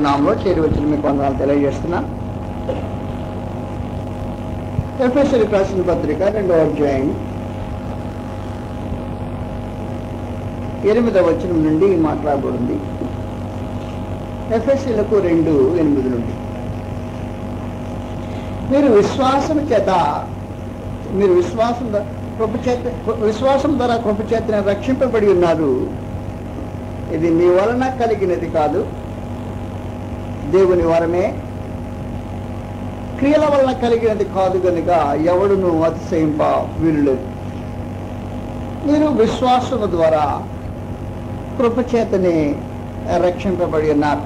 నామంలో చేరి వచ్చిన మీకు వందనాలు తెలియజేస్తున్నాను. ఎఫెసీయులకు రాసిన పత్రిక 2వ అధ్యాయం 8వ వచనం నుండి మాట్లాడబడింది. ఎఫెసీయులకు 2:8 నుండి మీరు విశ్వాసం ద్వారా కృప చేత రక్షింపబడి ఉన్నారు. ఇది మీ వలన కలిగినది కాదు, దేవుని వరమే, క్రియల వలన కలిగినది కాదు కనుక ఎవడును అతిశయింప వీలులేదు. మీరు విశ్వాసము ద్వారా కృపచేతనే రక్షింపబడి ఉన్నారు.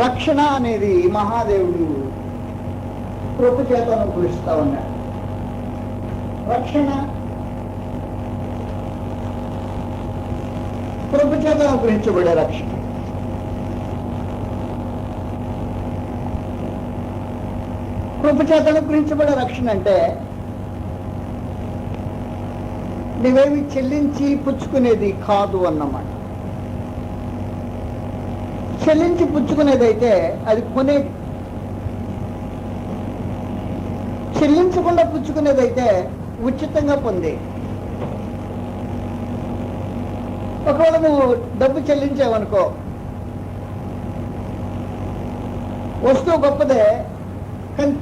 రక్షణ అనేది మహాదేవుడు కృపచేతను పిలుస్తా ఉన్నాడు. రక్షణ కృపచేతను గురించబడే రక్షణ. కృపచేతను గురించబడే రక్షణ అంటే నువ్వేమి చెల్లించి పుచ్చుకునేది కాదు అన్నమాట. చెల్లించి పుచ్చుకునేదైతే అది కొనేది, చెల్లించకుండా పుచ్చుకునేదైతే ఉచితంగా పొందేది. ఒకవేళ నువ్వు డబ్బు చెల్లించావనుకో, వస్తువు గొప్పదే కానీ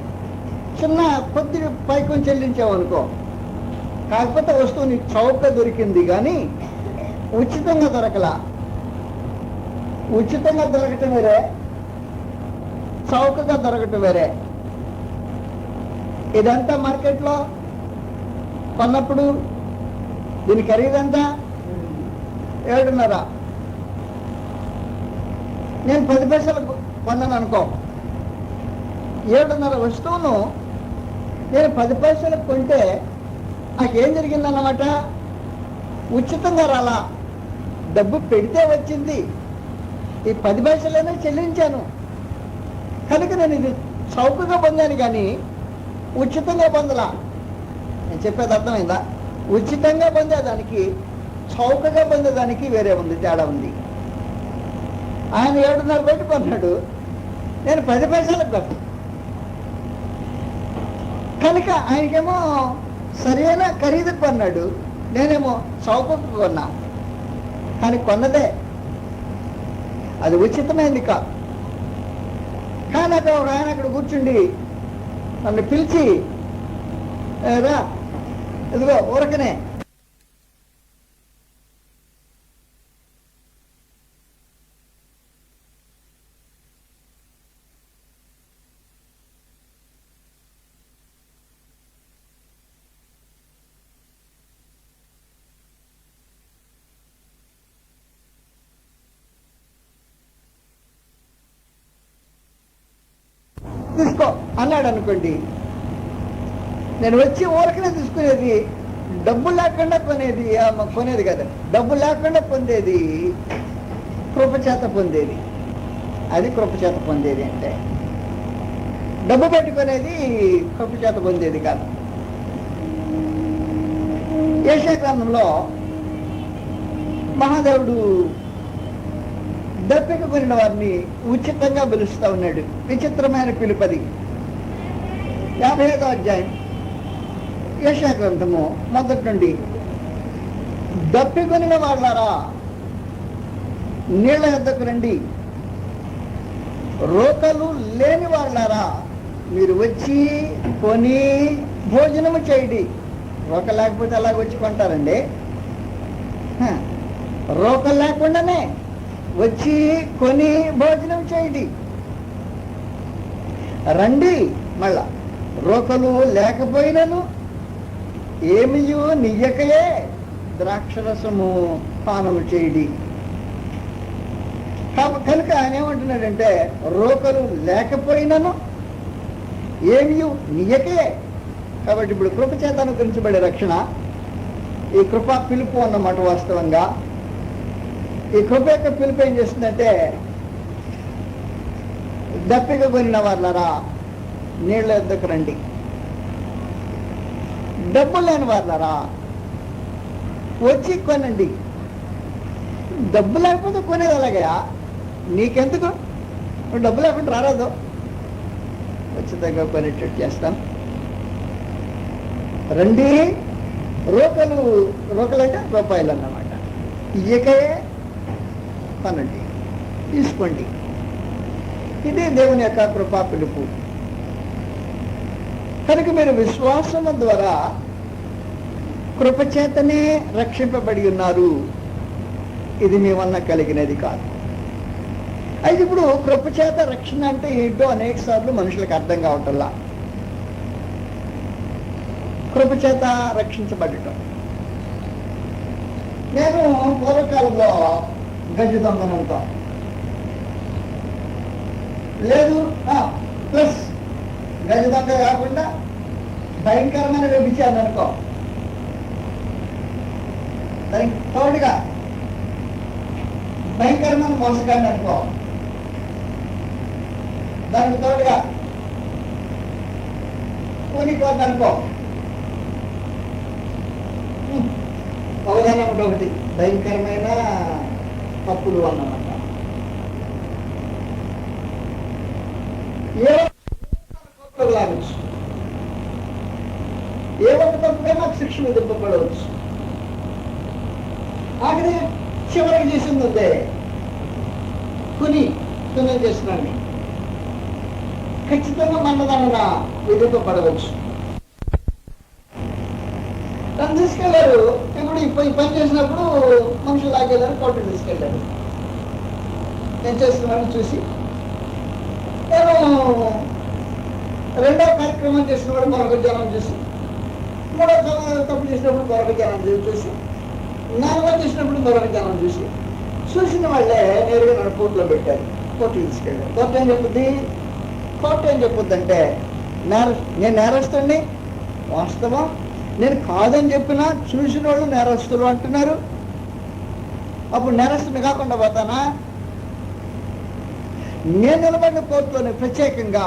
చిన్న కొద్ది పైకొని చెల్లించావనుకో, కాకపోతే వస్తువు నీకు చౌకగా దొరికింది కానీ ఉచితంగా దొరకలా. ఉచితంగా దొరకటం వేరే, చౌకగా దొరకటం వేరే. ఇదంతా మార్కెట్లో కొన్నప్పుడు దీని ఖరీదంతా 7.5. నేను 10 పైసలకు కొన్నాను అనుకో, 7.5 వస్తువును నేను 10 పైసలకు కొంటే నాకేం జరిగిందన్నమాట, ఉచితంగా రాలా, డబ్బు పెడితే వచ్చింది. ఈ 10 పైసలైనా చెల్లించాను కనుక నేను ఇది చౌకగా పొందాను కానీ ఉచితంగా పొందలా. నేను చెప్పేది అర్థమైందా? ఉచితంగా పొందేదానికి చౌకగా పొందేదానికి వేరే ఉంది, తేడా ఉంది. ఆయన 7.5 పెట్టి కొన్నాడు, నేను 10 పైసలకు కొన్నాను కనుక ఆయనకేమో సరైన ఖరీదు కొన్నాడు, నేనేమో చౌకకు కొన్నా. కానీ కొన్నదే అది ఉచితమైంది కాదు. కానీ అక్కడ ఒక ఆయన అక్కడ కూర్చుండి నన్ను పిలిచి, రా ఇదిగో ఊరకనే తీసుకో అన్నాడు అనుకోండి, నేను వచ్చి ఊరకనే తీసుకునేది, డబ్బు లేకుండా కొనేది కదా, డబ్బు లేకుండా పొందేది కృపచేత పొందేది. అది కృపచేత పొందేది అంటే డబ్బు పెట్టుకునేది కృపచేత పొందేది కాదు. యెషయా గ్రంథంలో మహాదేవుడు దప్పిక కొనిన వారిని ఉచితంగా పిలుస్తూ ఉన్నాడు. విచిత్రమైన పిలుపది. 55వ అధ్యాయం యెషయా గ్రంథము మొదటి నుండి, దప్పికొనిన వాళ్ళారా నీళ్ల యొద్దకు రండి, రోకలు లేని వాళ్ళారా మీరు వచ్చి కొని భోజనము చేయండి. రోక లేకపోతే అలాగ వచ్చి కొంటారండి. రోకలు లేకుండానే వచ్చి కొని భోజనం చేయండి. రండి, మళ్ళా రోకలు లేకపోయినను ఏమియు నియ్యకయే ద్రాక్షరసము పానము చేయండి. కనుక ఆయన ఏమంటున్నాడంటే, రోకలు లేకపోయినను ఏమియు నియ్యకయే. కాబట్టి ఇప్పుడు కృపచేత అనుగ్రహించబడే రక్షణ ఈ కృపా పిలుపు అన్నమాట. వాస్తవంగా ఈ కృప యొక్క పిలుపు ఏం చేస్తుందంటే, దప్పిక కొనిన వాళ్ళరా నీళ్ళ యొద్దకు రండి, డబ్బు లేని వాళ్ళరా వచ్చి కొనండి. డబ్బు లేకపోతే కొనేది అలాగయా, నీకెందుకు? డబ్బు లేకుండా రారాదు, ఉచితంగా కొనేటట్టు చేస్తాం. రండి, రూకలు అంటే రూపాయలు అన్నమాట. ఇయ్యకే పనండి, తీసుకోండి. ఇదే దేవుని యొక్క కృపా పిలుపు. కనుక మీరు విశ్వాసము ద్వారా కృపచేతనే రక్షింపబడి ఉన్నారు. ఇది మీ వల్ల కలిగినది కాదు. అయితే ఇప్పుడు కృపచేత రక్షణ అంటే ఏంటో అనేక సార్లు మనుషులకు అర్థం కావటంలా. కృపచేత రక్షించబడటం. నేను పూర్వకాలంలో గజ దొంగనంతా లేదు, ప్లస్ గజ దొంగ కాకుండా భయంకరమైన వ్యభిచారం అనుకో, దానికి తోడుగా భయంకరమైన మోసగాడిని అనుకో, దానికి తోడుగా కూలిపోద్ది అనుకో. అవధానం ఒకటి భయంకరమైన తప్పులు అన్నమాట. ఏ ఒక్క తప్పుగా నాకు శిక్ష విధింపబడవచ్చు. ఆఖరి చివరికి చేసింది అదే తునం చేసినాన్ని ఖచ్చితంగా మన్నదాన విధింపబడవచ్చు. నన్ను తీసుకెళ్లారు. ఇప్పుడు ఈ పని చేసినప్పుడు మనుషులు లాగేళ్ళారు, కోర్టుకు తీసుకెళ్లారు. నేను చేస్తున్నాను చూసి, నేను రెండో కార్యక్రమం చేసినప్పుడు మరొక జనం చూసి, మూడో తప్పు చేసినప్పుడు మరొక జనం చూసి, నాలుగో చేసినప్పుడు మరొక జనం చూసిన వాళ్ళే నేరుగా నన్ను కోర్టులో పెట్టారు, కోర్టుకు తీసుకెళ్ళారు. కోర్టు ఏం చెప్పుద్దంటే నేను నేరస్తుడిని, వాస్తవం. నేను కాదని చెప్పినా చూసిన వాళ్ళు నేరస్తులు అంటున్నారు. అప్పుడు నేరస్తుని కాకుండా పోతానా? నేను నిలబడిన కోర్టులోనే ప్రత్యేకంగా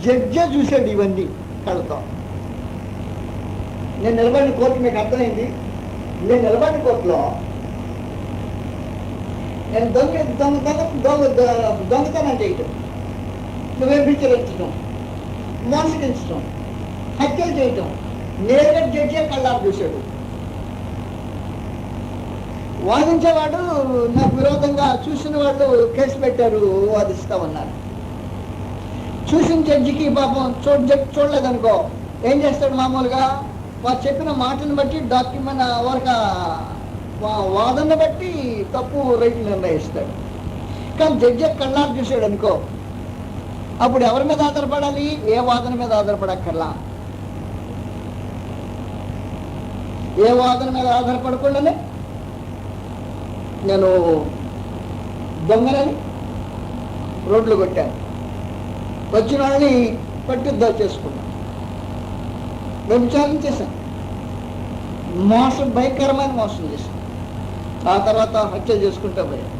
జడ్జే చూశాడు ఇవన్నీ కళ్ళతో. నేను నిలబడిన కోర్టు మీకు అర్థమైంది. నేను నిలబడిన కోర్టులో నేను దొంగతనం చేయటం, వ్యభిచరించడం, మోసగించడం, హత్యలు చేయటం నేరుగా జడ్జే కళ్ళారు చూశాడు. వాదించేవాడు నాకు విరోధంగా చూసిన వాళ్ళు కేసు పెట్టారు, వాదిస్తా ఉన్నారు. చూసిన జడ్జికి పాపం చూడలేదనుకో ఏం చేస్తాడు? మామూలుగా వారు చెప్పిన మాటను బట్టి డాక్యుమెంట్ వాదన బట్టి తప్పు రైట్ నిర్ణయిస్తాడు. కానీ జడ్జి కళ్ళారు చూశాడు అనుకో, అప్పుడు ఎవరి మీద ఆధారపడాలి? ఏ వాదన మీద ఆధారపడక్కర్లా. ఏ వాదన మీద ఆధారపడకుండానే నేను దొంగలని రోడ్లు కొట్టాను, వచ్చిన వాళ్ళని పట్టి దోచేసుకున్నాను, వ్యభిచారం చేశాను, భయంకరమైన మోసం చేశాను, ఆ తర్వాత హత్య చేసుకుంటూ పోయాను.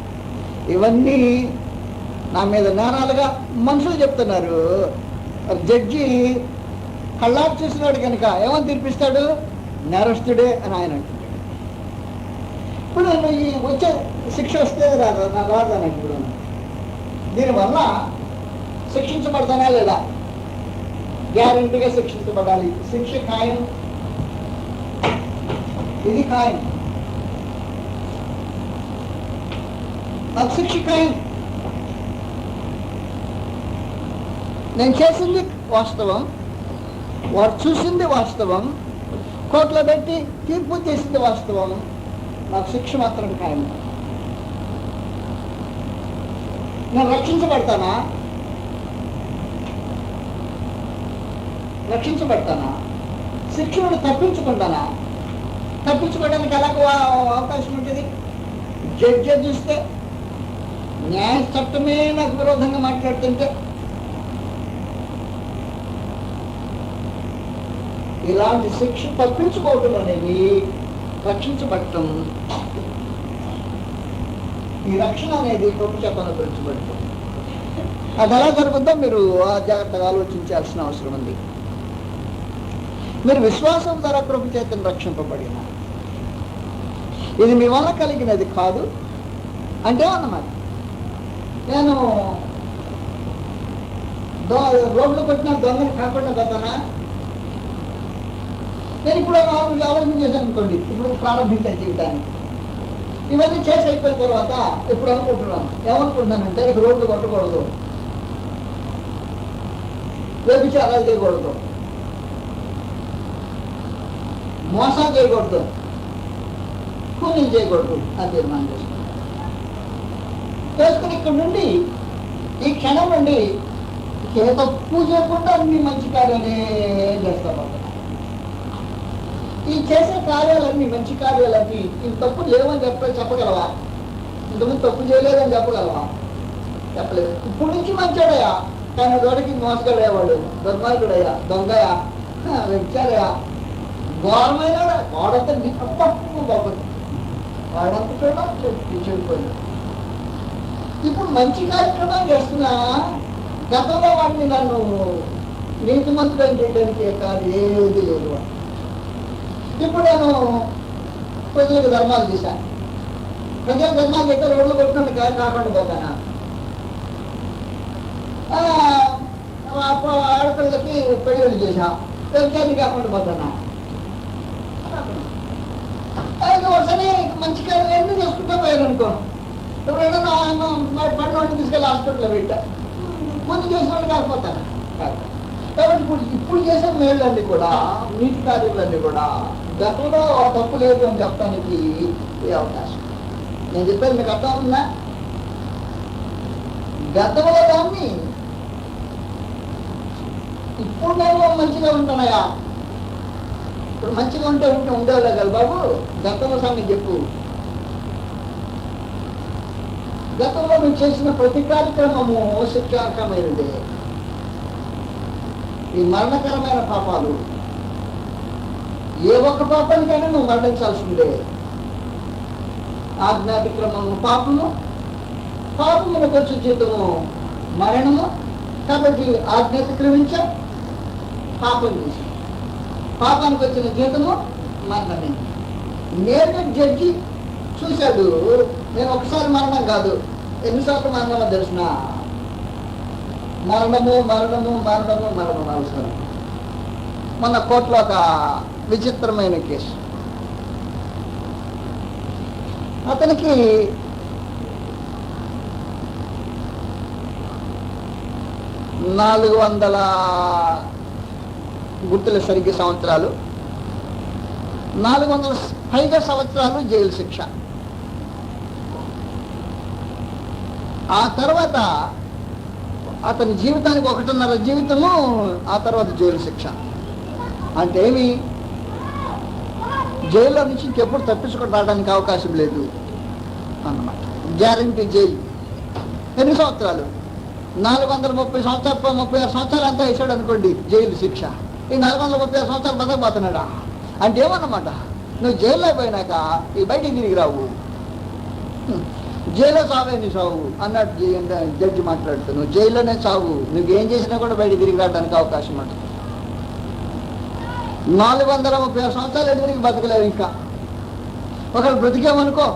ఇవన్నీ నా మీద నేరాలుగా మనుషులు చెప్తున్నారు. జడ్జి కళ్ళారు చూసినాడు కనుక ఏమని తీర్పిస్తాడు? నేరస్తుడే అని ఆయన అంటున్నాడు. ఇప్పుడు ఈ వచ్చే శిక్ష వస్తే రాదా? ఇప్పుడు దీనివల్ల శిక్షించబడతానా లేదా? గ్యారంటీగా శిక్షించబడాలి. శిక్ష ఖాయం, ఇది ఖాయం. నాకు శిక్ష ఖాయం. నేను చేసింది వాస్తవం, వారు చూసింది వాస్తవం, కోర్టులో పెట్టి తీర్పు చేసింది వాస్తవం. నాకు శిక్ష మాత్రం ఖాయం. నేను రక్షించబడతానా? శిక్షను తప్పించుకుంటానా? తప్పించుకోవడానికి ఎలాగో అవకాశం ఉంటుంది? జడ్జి చూస్తే న్యాయ చట్టమే నాకు విరోధంగా మాట్లాడుతుంటే ఇలాంటి శిక్ష తప్పించుకోవటం అనేది రక్షించబడటం. ఈ రక్షణ అనేది గొప్ప చెప్పాలని గురించబడటం. అది ఎలా జరుగుతుందో మీరు జాగ్రత్తగా ఆలోచించాల్సిన అవసరం ఉంది. మీరు విశ్వాసం ద్వారా కృప చేతను రక్షింపబడిన, ఇది మీ వల్ల కలిగినది కాదు అంటే అన్నమాట. నేను రోడ్లు కొట్టిన దొంగలు కాకుండా పోతానా? నేను ఇప్పుడు ఆలోచన చేశాను అనుకోండి, ఇప్పుడు ప్రారంభించాను జీవితాన్ని. ఇవన్నీ చేసి అయిపోయిన తర్వాత ఇప్పుడు అనుకుంటున్నాను, ఏమనుకుంటున్నానంటే ఇక రోడ్లు కొట్టకూడదు, వ్యభిచారాలు చేయకూడదు, మోసాలు చేయకూడదు, కూలీలు చేయకూడదు అని తీర్మానం చేసుకుని ఇక్కడ నుండి ఈ క్షణం నుండి ఏ తప్పు చేయకుండా అన్ని మంచి కార్యాలే చేస్తా పోతున్నా. ఈ చేసే కార్యాలన్నీ మంచి కార్యాలన్నీ ఈ తప్పు లేవని చెప్పగలవా? ఇంతకుముందు తప్పు చేయలేదని చెప్పగలవా? చెప్పలేదు. ఇప్పుడు నుంచి మంచోడయా, కానీ తోటకి మోసగడేవాడు, దుర్మార్గుడయ్యా, దొంగయా, వ్యభిచారయా, ఘోరమైన వాడంతా తప్పు బాగుంది, వాడంతా కూడా చెడిపోయింది. ఇప్పుడు మంచి కార్యక్రమం చేస్తున్నా. గతంలో వాడిని నన్ను నీతిమంతుడని చేయడానికి కాదు, ఏది లేదు. ఇప్పుడు నేను ప్రజలకు ధర్మాలు చేశాను. ప్రజల ధర్మాలు అయితే రోడ్లు కొట్టుకుని కాకుండా పోతానా? ఆడపిల్లలకి పెళ్ళిళ్ళు చేశా, వ్యవసాయాన్ని కాకుండా పోతానా? ఒకసారి మంచి కార్యాలు ఎన్ని చేసుకుంటా పోయాను అనుకో. ఎవరైనా పడినోడిని తీసుకెళ్ళి హాస్పిటల్లో పెట్టా, ముందు చేసిన వాళ్ళు కాకపోతాను. కాబట్టి ఇప్పుడు చేసే మేళ్ళన్నీ కూడా, నీటి కార్యాలన్నీ కూడా గతంలో తప్పు లేదు అని చెప్పడానికి ఏ అవకాశం? నేను చెప్పేది మీకు అర్థం ఉందా? గతంలో దాన్ని ఇప్పుడు నేను మంచిగా ఉంటున్నాయా? ఇప్పుడు మంచిగా ఉంటే ఉండేవాళ్ళే కదా బాబు. గతంలో సంగతి చెప్పు. గతంలో నువ్వు చేసిన ప్రతి కార్యక్రమము శిక్షార్హమైనది. ఈ మరణకరమైన పాపాలు ఏ ఒక్క పాపానికైనా నువ్వు మరణించాల్సిందే. ఆజ్ఞాతిక్రమము పాపము, పాపమునకు వచ్చే జీతము మరణము. కాబట్టి ఆజ్ఞాతిక్రమించా, పాపం చేసి పాపానికి వచ్చిన జీతము మరణమే. నేను జడ్జి చూశాడు, నేను ఒకసారి మరణం కాదు, ఎన్నిసార్లు మరణమో తెలిసిన మరణము మరణము మరణము మరణం అవసరం. మొన్న కోర్టులో ఒక విచిత్రమైన కేసు. అతనికి గుర్తుల సరిగ్గా సంవత్సరాలు, 400 పైగా సంవత్సరాలు జైలు శిక్ష. ఆ తర్వాత అతని జీవితానికి 1.5 జీవితము, ఆ తర్వాత జైలు శిక్ష. అంటే ఏమి, జైల్లో నుంచి ఇంకెప్పుడు తప్పించుకొని రావడానికి అవకాశం లేదు అన్నమాట. Guarantee jail. ఎన్ని సంవత్సరాలు? 430 సంవత్సరాలు, 36 సంవత్సరాలు అంతా వేసాడు అనుకోండి జైలు శిక్ష. ఈ 436 సంవత్సరాలు బతకబోతున్నాడా అంటే ఏమన్నమాట? నువ్వు జైల్లో పోయినాక ఈ బయటికి తిరిగి రావు, జైల్లో సావే నీ సావు అన్నట్టు జడ్జి మాట్లాడుతూ, నువ్వు జైల్లోనే సావు, నువ్వేం చేసినా కూడా బయటికి తిరిగి రావడానికి అవకాశం ఉంటుంది. 436 సంవత్సరాలు ఎదురికి బతకలేవు. ఇంకా ఒకరు బ్రతికేమనుకో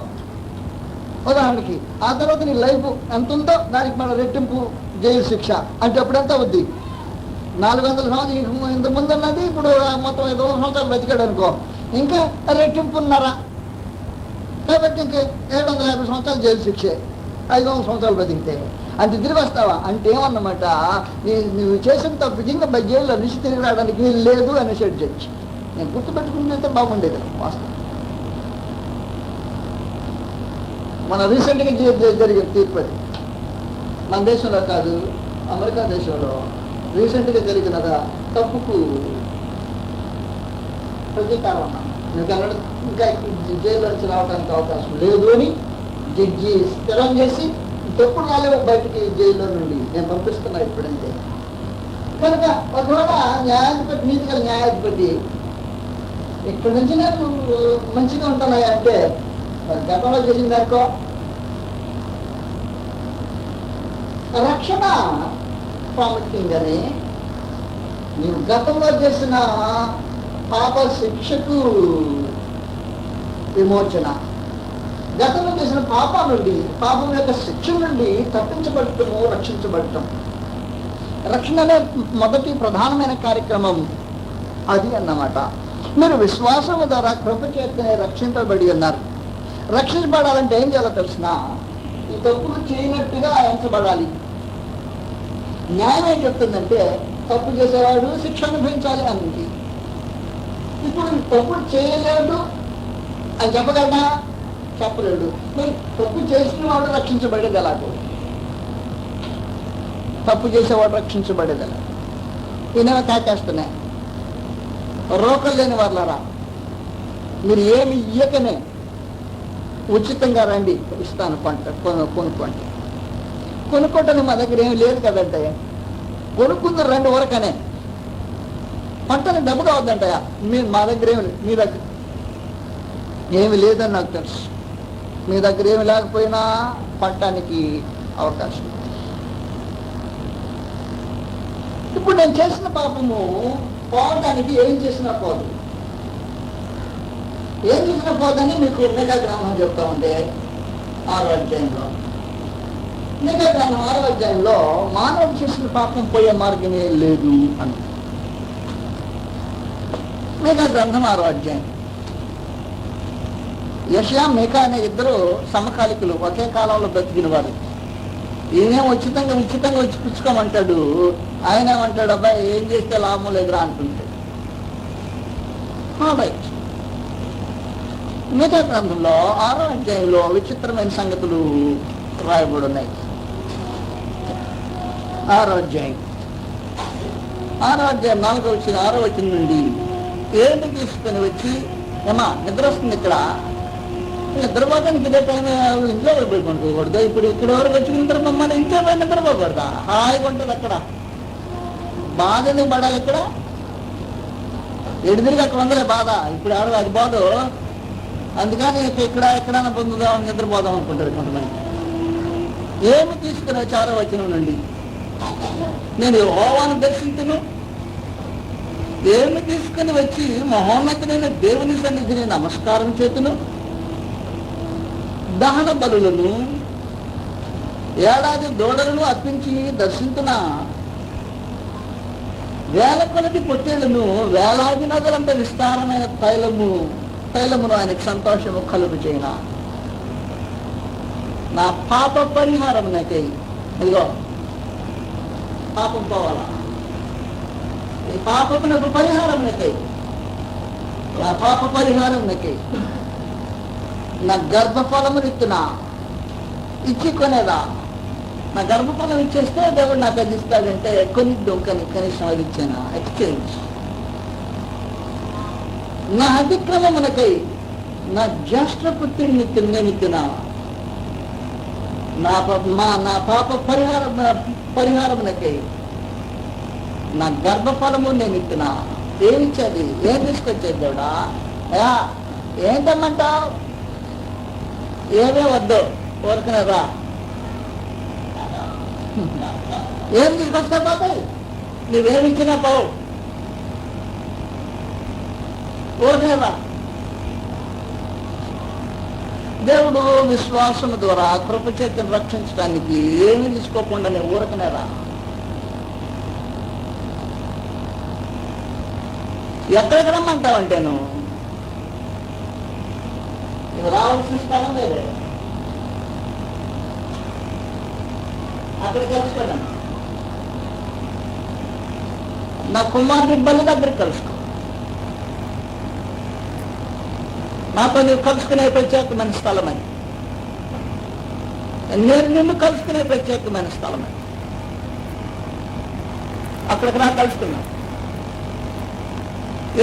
ఉదాహరణకి, ఆ తర్వాత నీ లైఫ్ ఎంత ఉందో దానికి మన రెట్టింపు జైలు శిక్ష. అంటే ఎప్పుడెంత అవుద్ది? 400 సంవత్సరాలు ఇంత ముందు ఉన్నది, ఇప్పుడు మొత్తం 500 సంవత్సరాలు బతికాడు అనుకో, ఇంకా రెట్టింపు ఉన్నారా? కాబట్టి ఇంకే 750 సంవత్సరాలు జైలు శిక్షే. 500 సంవత్సరాలు బతికితే అంటే తిరిగి వస్తావా అంటే ఏమన్నమాట, నువ్వు చేసిన తప్పు ఇంకా జైల్లో నుంచి తిరిగి రావడానికి వీలు లేదు అనేసి జడ్జి. నేను గుర్తుపెట్టుకుంటే బాగుండేది. వాస్తవం మన రీసెంట్గా జరిగిన తీర్పు అది. మన దేశంలో కాదు, అమెరికా దేశంలో రీసెంట్గా జరిగిన తప్పుకు ప్రతీకారం అన్నా. ఇంకా జైల్లో నుంచి రావడానికి అవకాశం లేదు అని జడ్జి స్థిరం చేసి ఎప్పుడు రాలేవు బయటికి జైల్లో నుండి, నేను పంపిస్తున్నా ఇప్పుడంటే. కనుక ఒకవేళ న్యాయాధిపతి, నీతి గల న్యాయాధిపతి ఇక్కడి నుంచి నేను మంచిగా ఉంటున్నాయి అంటే గతంలో చేసింది అనుకో, రక్షణ ప్రాముఖ్యంగానే నీవు గతంలో చేసిన పాప శిక్షకు విమోచన, గతంలో చేసిన పాపం నుండి, పాపం యొక్క శిక్ష నుండి తప్పించబడటము, రక్షించబడటం. రక్షణలో మొదటి ప్రధానమైన కార్యక్రమం అది అన్నమాట. మీరు విశ్వాసము ద్వారా కృప చేతనే రక్షింపబడి ఉన్నారు. రక్షించబడాలంటే ఏం చేయాలో తెలిసిన, ఈ తప్పులు చేయనట్టుగా ఎంచబడాలి. న్యాయం ఏం చెప్తుందంటే తప్పు చేసేవాడు శిక్ష అనుభవించాలి అని. ఇప్పుడు తప్పులు చేయలేడు అని చెప్పగలనా? చెప్పలేడు. మరి తప్పు చేసిన వాడు రక్షించబడేది ఎలాగో? తప్పు చేసేవాడు రక్షించబడేది ఎలా? ఈయనేమో కాకేస్తున్నాయి. రోకలు లేని వాళ్ళరా, మీరు ఏమి ఇయ్యకనే ఉచితంగా రండి, ఇస్తాను పంట కొనుక్కోండి. కొనుక్కోవటానికి మా దగ్గర ఏమి లేదు కదంటే, కొనుక్కుందరు 2 వరకనే. పంటని డబ్బు కావద్దంటయా, మా దగ్గర ఏమి, మీ దగ్గర ఏమి లేదని నాకు తెలుసు. మీ దగ్గర ఏమి లేకపోయినా పంటానికి అవకాశం. ఇప్పుడు నేను చేసిన పాపము పోవడానికి ఏం చేసినా పోదు. ఏం చేసినా పోదని మీకు నిఘా గ్రంథం చెప్తా ఉంటే 6వ అధ్యాయంలో, నిఘా గ్రంథం 6వ అధ్యాయంలో మానవుడు చేసిన పాపం పోయే మార్గమే లేదు అని. నిఘా గ్రంథం 6వ అధ్యాయం. యెషయా, మీకా అనే ఇద్దరు సమకాలికులు, ఒకే కాలంలో బ్రతికిన వారు. ఈయనేం ఉచితంగా వచ్చి పుచ్చుకోమంటాడు, ఆయన ఏమంటాడు, అబ్బాయి ఏం చేస్తే లాభం లేదురా అంటుంటాడు. మిగతా గ్రంథంలో 6వ అధ్యాయంలో విచిత్రమైన సంగతులు రాయబడి ఉన్నాయి. 6వ అధ్యాయం 4వ వచ్చిన 6వ వచనం నుండి, ఏంటి తీసుకొని వచ్చి, ఏమా నిద్ర వస్తుంది, ఇక్కడ నిద్రపోతానికి ఇదే టైం, ఇంట్లో పోయి పడుకోకూడదు. ఇప్పుడు ఇక్కడ వరకు వచ్చి నిద్రపోమని ఇంట్లో పోయి నిద్రపోకూడదా? హాయిగా ఉంటుంది అక్కడ. బాధ ఎందుకు పడాలి? ఇక్కడ ఎడిదిరిగి అక్కడ ఉందలే బాధ. ఇప్పుడు ఆడ అది బాధ. అందుకని ఎక్కడైనా పొందుదామని నిద్రపోదాం అనుకుంటారు కొంతమంది. ఏమి తీసుకుని వచ్చి 6వ వచనం నుండి, నేను యెహోవాను దర్శించును, ఏమి తీసుకుని వచ్చి మహోన్నతుడైన దేవుని సన్నిధిని నమస్కారం చేతును, దహన బలులను ఏడాది దూడలను అర్పించి దర్శించున, వేల కొలది పొట్టేళ్లను వేలాది నదులంత విస్తారమైన తైలమును ఆయనకు సంతోషము కలుగు చేయన. నా పాప పరిహారం నాకై, ఇదిగో పాపం పోవాలా, ఈ పాపపు నాకు పరిహారం నాకై, నా పాప పరిహారం నాకై, నా గర్భఫలము ఇస్తున్నా, ఇచ్చి కొనేదా? నా గర్భఫలం ఇచ్చేస్తే దేవుడు నాకు అది ఇస్తాడంటే కొనిద్దాం, కనీసం అది ఇచ్చానా? ఎక్స్చేంజ్. నా అతిక్రమమునకై నా జ్యేష్ఠపుత్రుని నేనిస్తున్నా, నా పాప పరిహారమునకై నా గర్భఫలము నేను ఇస్తున్నా. ఏమిచ్చేది? ఏం తీసుకొచ్చేది దేవుడా? ఏంటమ్మంటావు? ఏమే వద్దు, ఊరకనే రా. ఏం తీసుకొస్తా బాబాయ్? నువ్వేమిచ్చినా పోవు, ఊరకనే రా. దేవుడు విశ్వాసము ద్వారా కృపచేతను రక్షించడానికి ఏమి తీసుకోకుండా నేను ఊరకనే రా. ఎక్కడికి రమ్మంటావంటే నువ్వు రావాల్సిన స్థలం లేదే, అక్కడ కలుసుకోండి. నా కుమారుడి బల్లి దగ్గర కలుసుకో. నాతో నువ్వు కలుసుకునే ప్రత్యేకమైన స్థలం అది. నేను నిన్ను కలుసుకునే ప్రత్యేకమైన స్థలం అది. అక్కడికి నా కలుసుకున్నా.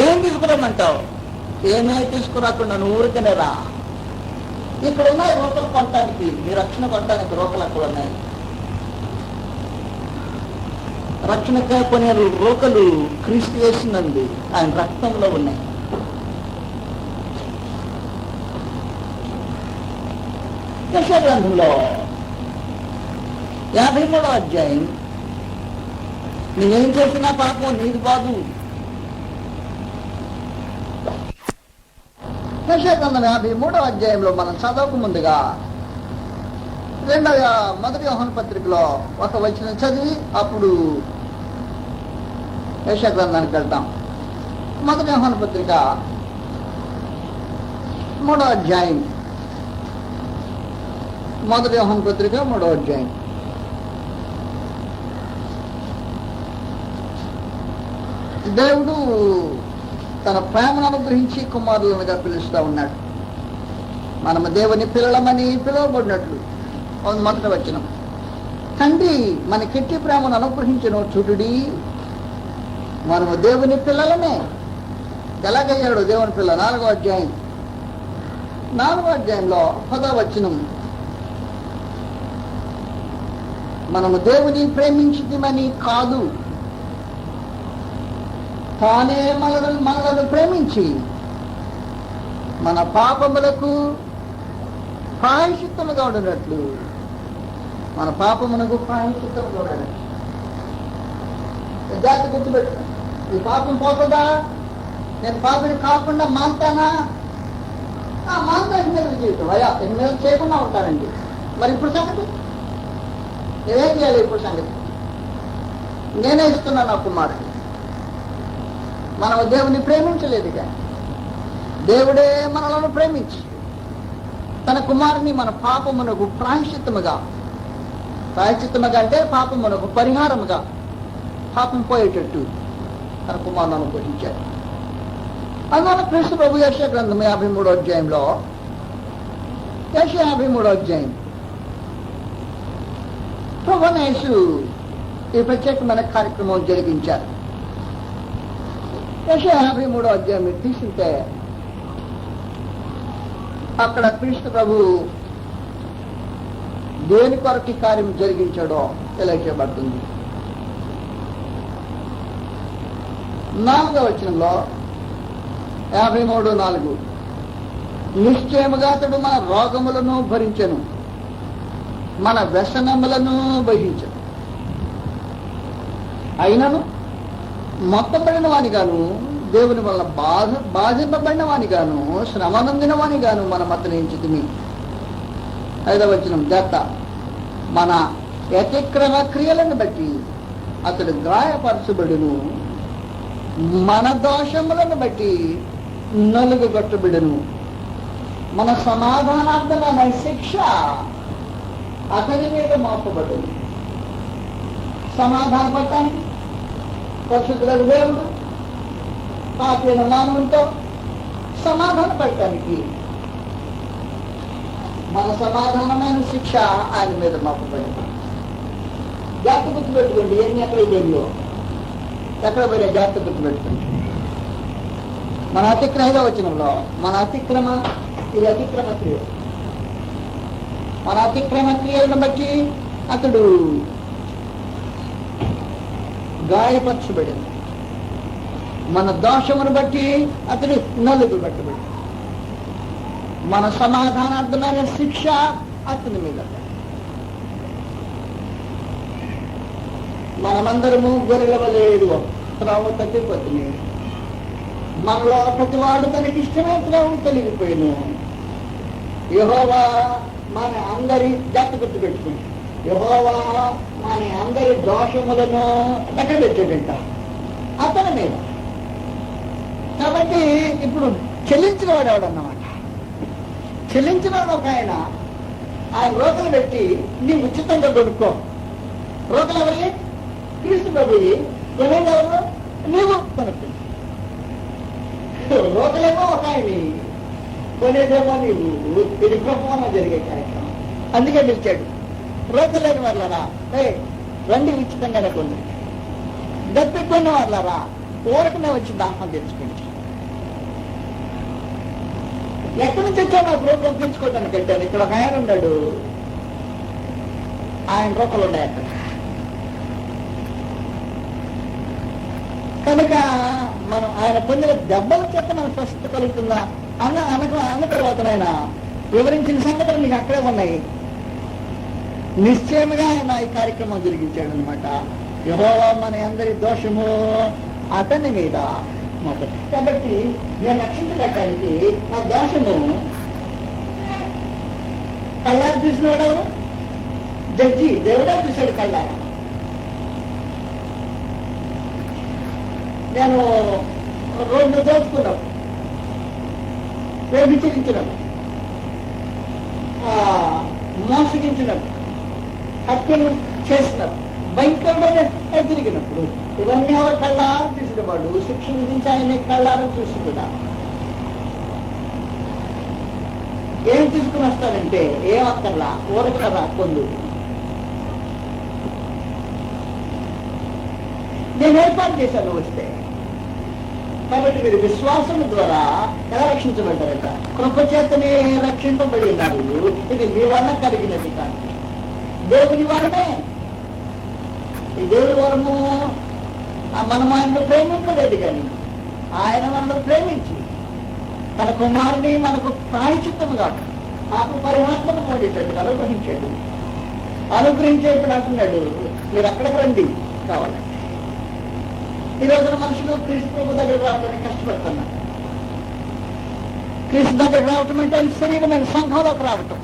ఏం తీసుకురామంటావు? ఏమే తీసుకురాకుండా నువ్వు ఊరికనే రా. ఇక్కడ ఉన్నాయి రోకలు కొనటానికి, మీ రక్షణ కొనటానికి రోకలు అక్కడ ఉన్నాయి. రక్షణ కొనే రోకలు క్రీస్తు యేసునందు ఆయన రక్తంలో ఉన్నాయి. యెషయా గ్రంథంలో 53వ అధ్యాయం, నువ్వేం చేసినా పాపం నీది కాదు. యెషయా గ్రంథం 53వ అధ్యాయంలో మనం చదవక ముందుగా మొదటి యోహాను పత్రికలో ఒక వచనం చదివి అప్పుడు యెషయా గ్రంథానికి వెళ్తాం. మొదటి యోహాను పత్రిక 3వ అధ్యాయం. మొదటి యోహాను పత్రిక 3వ అధ్యాయం. దేవుడు తన ప్రేమను అనుగ్రహించి కుమారులుగా పిలుస్తూ ఉన్నాడు. మనము దేవుని పిల్లలమని పిలువబడినట్లు మొదటి వచనం. తండ్రి మనకెట్టి ప్రేమను అనుగ్రహించను చూడుడి, మనము దేవుని పిల్లలమే. ఎలాగయ్యాడు దేవుని పిల్ల? 4వ అధ్యాయం. 4వ అధ్యాయంలో 10వ వచనం. మనము దేవుని ప్రేమించితిమని కాదు, తానే మనలను ప్రేమించి మన పాపములకు ప్రాయశ్చిత్తముగా ఉండనట్లు, మన పాపమునకు ప్రాయశ్చిత్తముగా ఉండనట్లు. జాగ్రత్త గుర్తుపెట్టు. ఈ పాపం పోతుందా? నేను పాపని కాకుండా మాంతానా? మాంతా ఎన్నికలు జీవితం. అయ్యా ఎన్నికలు చేయకుండా ఉంటానండి. మరి ఇప్పుడు సంగతి నేనేం చేయాలి? ఇప్పుడు సంగతి నేనే ఇస్తున్నాను నా కుమారుడు. మనం దేవుని ప్రేమించలేదు, కానీ దేవుడే మనలను ప్రేమించి తన కుమారుని మన పాపమునకు ప్రాయశ్చిత్తముగా అంటే పాపమునకు పరిహారముగా, పాపం పోయేటట్టు తన కుమారుని అనుగ్రహించాడు. అందువల్ల క్రీస్తు ప్రభు యెషయా గ్రంథం 53వ అధ్యాయంలో, యెషయా 53వ అధ్యాయం, ప్రభువైన యేసు ఈ ప్రత్యేకమైన కార్యక్రమం జరిగించారు. యెషయా 53వ అధ్యాయం మీరు తీసుకుంటే అక్కడ క్రీస్తు ప్రభు దేని కొరకు కార్యం జరిగించాడో తెలియచేయబడుతుంది. 4వ వచనంలో 53:4, నిశ్చయముగా అతడు మన రోగములను భరించెను, మన వ్యసనములను వహించెను, అయినను మొత్తబడిన వానిగాను, దేవుని వల్ల బాధింపబడిన వానిగాను, శ్రమనందిన వానిగాను మనం అతని ఎంచుతుమి. 5వ వచనం, దత్త మన అతిక్రమ క్రియలను బట్టి అతడు గాయపరచబడును, మన దోషములను బట్టి నలుగుగొట్టబడును, మన సమాధానార్థమైన శిక్ష అతని మీద మోపబడును. సమాధాన పడటానికి పరిశుద్ధులకు దేవుడు పాపైన మానవునితో సమాధాన పడటానికి మన సమాధానమైన శిక్ష ఆయన మీద మోపబడింది. జాగ్రత్త గుర్తుపెట్టుకోండి. ఎన్ని ఎక్కడ ఇదేంలో ఎక్కడ పోయినా జాగ్రత్త గుర్తుపెట్టుకోండి. మన అతిక్రమ 5వ వచనంలో మన అతిక్రమ, ఇది అతిక్రమ క్రియ, మన అతిక్రమ క్రియలను బట్టి అతడు గాయపరచబడింది, మన దోషమును బట్టి అతడు నలుగు పట్టబడి, మన సమాధానార్థమైన శిక్ష అతని మీద. మనమందరము గొర్రెల వలె త్రావ తప్పిపోతుంది. మనలో ప్రతివాడు తనకి ఇష్టమైన త్రావు కలిగిపోయాను. యెహోవా మన అందరి జాగ్రత్త గుర్తు పెట్టుకుంది. యెహోవా మన అందరి దోషములను ఎక్కడ పెట్టాడంట? అతని మీద. కాబట్టి ఇప్పుడు చెల్లించిన వాడు ఎవడన్నమాట. చెల్లించిన వాడు ఒక ఆయన రోకలు పెట్టి నీ ఉచితంగా కొనుక్కో. రోకలు ఎవరి? క్రీస్తు ప్రభుయి. కొనేది ఎవరు? నీవు కొనుక్కో. రోకలేమో ఒక ఆయన్ని, కొనేదేమో నీవు. ఇది గొప్పగా జరిగే కార్యక్రమం. అందుకే పిలిచాడు. రోకలేని వాళ్ళరా రండి ఉచితంగానే కొన్ని, దప్పికొన్న వాళ్ళరా ఊరకనే వచ్చి దాహం తెచ్చుకోండి. ఎక్కడి నుంచి వచ్చాను ఆ ప్రోగ్రాం పెంచుకోవడానికి వెళ్ళాను. ఇక్కడ ఒక ఆయన ఉన్నాడు, ఆయన రోకలు ఉన్నాయి అక్కడ. కనుక మనం ఆయన పొందిన దెబ్బల చేత మనం స్వస్థత కలుగుతుందా అన్న తర్వాత ఆయన వివరించిన సంగతులు మీకు అక్కడే ఉన్నాయి. నిశ్చయముగా ఆయన ఈ కార్యక్రమం జరిగించాడు అనమాట. యెహోవా మన అందరి దోషము అతని మీద మోపడు. కాబట్టి నేను రక్షించడానికి ఆ దోషము కళ్ళారు చూసినవాడు జడ్జి దేవుడా చూశాడు. కళ్ళారు నేను రోడ్డు దోచుకున్నాను, వ్యభిచరించినాను, మోసగించినట్టు, హత్యలు చేసినట్టు, భయంకరమైన తిరిగినప్పుడు ఇవన్నీ ఎవరు కళ్ళారు చూసినవాడు శిక్ష విధించి ఆయన కళ్ళారని చూసుకుంటున్నాను. ఏం తీసుకుని వస్తానంటే ఏమక్కర్లా, ఊరకరా పొందు. నేను ఏర్పాటు చేశాను వస్తే. కాబట్టి మీరు విశ్వాసం ద్వారా ఎలా రక్షించబడ్డారట? కృపచేతనే రక్షింపబడి ఉన్నారు. ఇది మీ వల్ల కలిగినది కాదు, దేవుని వరమే. ఈ దేవుడి వరము మనం ఆయనను ప్రేమించలేదు, కానీ ఆయన మనల్ని ప్రేమించి తన కుమారుని మనకు ప్రాయచిత్తము కాదు, నాకు పరిమాత్మను పొందేటట్టు అనుగ్రహించాడు. అనుగ్రహించేప్పుడు అంటున్నాడు, మీరు అక్కడికి రండి కావాలంటే. ఈ రోజున మనుషులు క్రీస్తు ప్రభు దగ్గర రావడానికి కష్టపడుతున్నారు. క్రీస్తు దగ్గరకు రావటం అంటే ఆయన శరీరమైన సంఘంలోకి రావటం.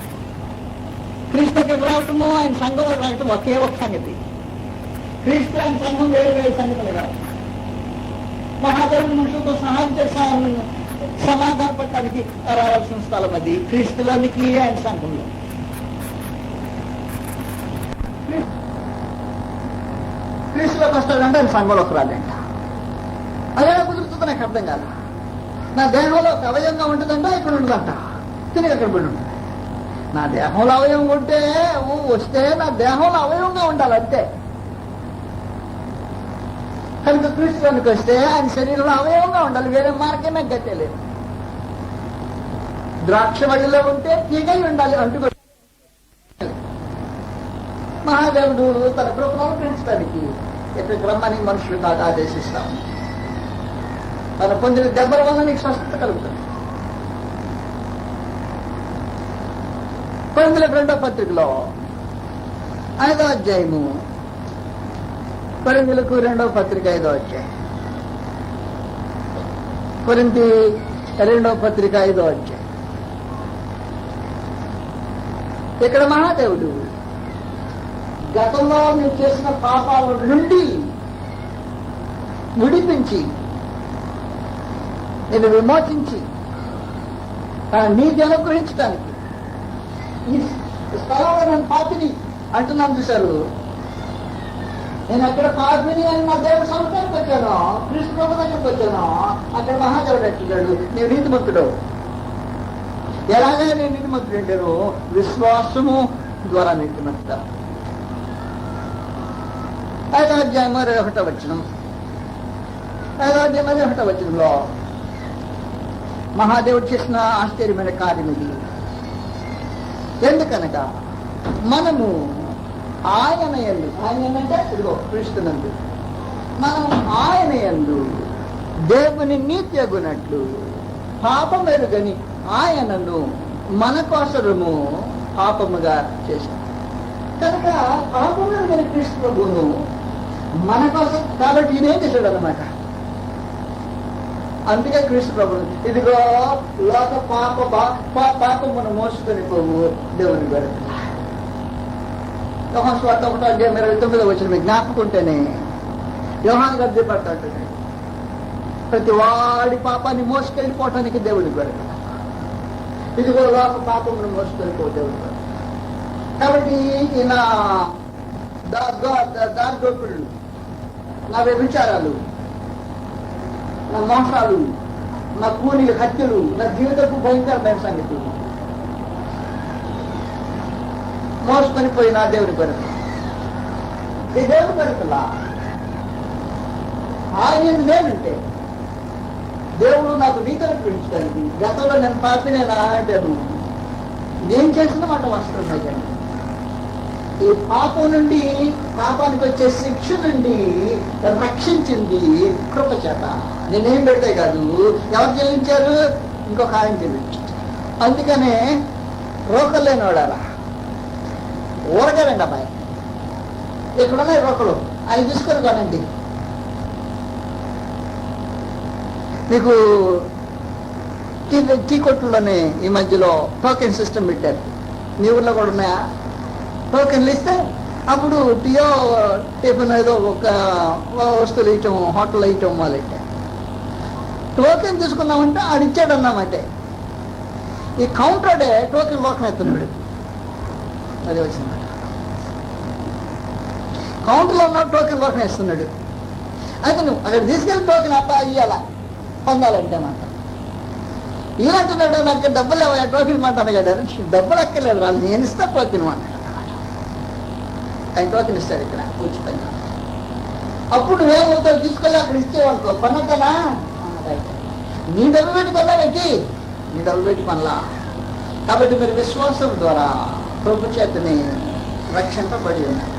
క్రీస్తు దగ్గరకు రావటము ఆయన సంఘంలోకి రావటం ఒకే ఒక సంగతి. క్రీస్తు ఆయన సంఘం వేరు సంగతులు కాదు. మహాదేవుని మనుషులతో సహాయం చేసే సమాధానపడటానికి రావాల్సిన స్థలం అది క్రీస్తులోనికి, ఆయన సంఘంలో. క్రీస్తులోకి వస్తాడంటే ఆయన సంఘంలోకి రాడంట. అదే కుదురుతుంది, నాకు అర్థం కాదు. నా దేహంలో ఒక అవయవంగా ఉంటుందంట, ఇక్కడ ఉండదంట, తిరిగి అక్కడ పడి ఉంటుంది. నా దేహంలో అవయవం ఉంటే వస్తే నా దేహంలో అవయవంగా ఉండాలి అంతే. కనుక క్రీస్తులోనికి వస్తే ఆయన శరీరంలో అవయవంగా ఉండాలి, వేరే మార్గమే గట్టలేదు. ద్రాక్ష వడిలో ఉంటే తీగై ఉండాలి, అంటుకో. మహాదేవుడు తన కృపను పెంచడానికి ఎక్కడికి రమ్మని మనుషులు కాదు ఆదేశిస్తాం. తను పొందిన దెబ్బల వల్ల నీకు స్వస్థత కలుగుతుంది. కొరింథీయులకు 2వ పత్రికలో 5వ అధ్యాయము, కొరింథీయులకు 2వ పత్రిక 5వ అధ్యాయం, కొరింథీ 2వ పత్రిక 5వ అధ్యాయం. ఇక్కడ మహాదేవుడు గతంలో నువ్వు చేసిన పాపాల నుండి విడిపించి నేను విమోచించి తన నీతి అనుగ్రహించడానికి ఈ స్థలంలో నేను పాపిని అంటున్నాను. చూశారు, నేను అక్కడ పాపిని అని నా దేవుడు సంవత్సరానికి వచ్చాను, క్రీస్తు ప్రభు దగ్గరికి వచ్చాను. అక్కడ మహాదేవుడు అంటున్నాడు, నేను నీతిమంతుడు. ఎలాగే నేను నీతిమంతుడు అంటాను? విశ్వాసము ద్వారా నీతిమంతుడు. 5వ అధ్యాయం 21వ వచనం, 5వ అధ్యాయం 21వ వచనంలో మహాదేవుడు చేసిన ఆశ్చర్యమైన కార్యం ఇది. ఎందుకనగా మనము ఆయన యందు, ఆయన అంటే ఇదిగో క్రీస్తునందు, మనం ఆయన యందు దేవుని నీతి అగునట్లు పాపం ఎరుగని ఆయనను మన కోసము పాపముగా చేశాం. కనుక పాపం ఎరుగని క్రీస్తు ప్రభువును మన కోసం, కాబట్టి ఈయనేం చేశాడు అన్నమాట. అందుకే క్రీస్తు ప్రభు ఇదిగో లోక పాపం మనం మోసుకొని పోవు దేవుని గారు. యోహాను సువార్త 1వ అధ్యాయం 29వ వచనం మీకు జ్ఞాపకుంటేనే యోహాను గారు పడతాడు, ప్రతి వాడి పాపాన్ని మోసుకెళ్ళిపోవటానికి దేవుడి గారు. ఇదిగో లోక పాపమును మోసుకొని పో దేవుడి గారు. కాబట్టి ఈయన దారిదోపుళ్ళు, నా వ్యభిచారాలు, నా మోసాలు, నా కూలి హత్యలు, నా జీవితపు భయంకరమైన సంగతి మోసుకొని పోయి నా దేవుని కొరకు. ఈ దేవుని కొరకులా ఆయన నేనంటే దేవుడు నాకు నీతను పిలిచడానికి. గతంలో నేను పాపినేనా అంటాను, నేను చేసిన మాట వస్తున్నాయి. ఈ పాపం నుండి, పాపానికి వచ్చే శిక్ష నుండి రక్షించింది కృప చేత. నేనేం పెడితే కాదు, ఎవరు చెల్లించారు? ఇంకొక ఆయన చెల్లించారు. అందుకనే రోకలు లేనివాడారా ఊరగారండి అబ్బాయి, ఇక్కడున్నాయి రోకలు, అవి తీసుకొని కొనండి. మీకు టీ కొట్టులోనే ఈ మధ్యలో టోకెన్ సిస్టమ్ పెట్టారు. మీ ఊర్లో కూడా ఉన్నాయా? టోకెన్లు ఇస్తే అప్పుడు టియో టిఫిన్ ఏదో ఒక వస్తువులు ఇవ్వటం, హోటల్ ఇవ్వటం మొదలెట్టా. టోకెన్ తీసుకున్నామంటే ఆడిచ్చాడు అన్నామంటే ఈ కౌంటర్డే టోకెన్ లోకం ఎత్తున్నాడు. అది వచ్చింది కౌంటర్లో ఉన్న టోకెన్ లోకం వేస్తున్నాడు. అయితే నువ్వు అక్కడ తీసుకెళ్ళి టోకెన్ అప్ప ఇయ్యాల పొందాలంటే మాట ఇలాంటున్నాడు. నాకు డబ్బులు లేవా టోకెన్ మాట అనగాడు. డబ్బులు అక్కర్లేదు వాళ్ళు, నేను ఇస్తా టోకెన్ మాట. ఆయన టోకెన్ ఇస్తాడు ఇక్కడ కూర్చిపోయినా. అప్పుడు నువ్వేమవుతావు తీసుకెళ్ళి అక్కడ ఇచ్చేవాళ్ళతో పన్నద్దనా, నీ డబ్బు పెట్టి కొన్నావేంటి, నీ డబ్బు పెట్టి కొనలా. కాబట్టి మీరు విశ్వాసం ద్వారా ప్రభు చేతని రక్షింపబడి ఉన్నారు.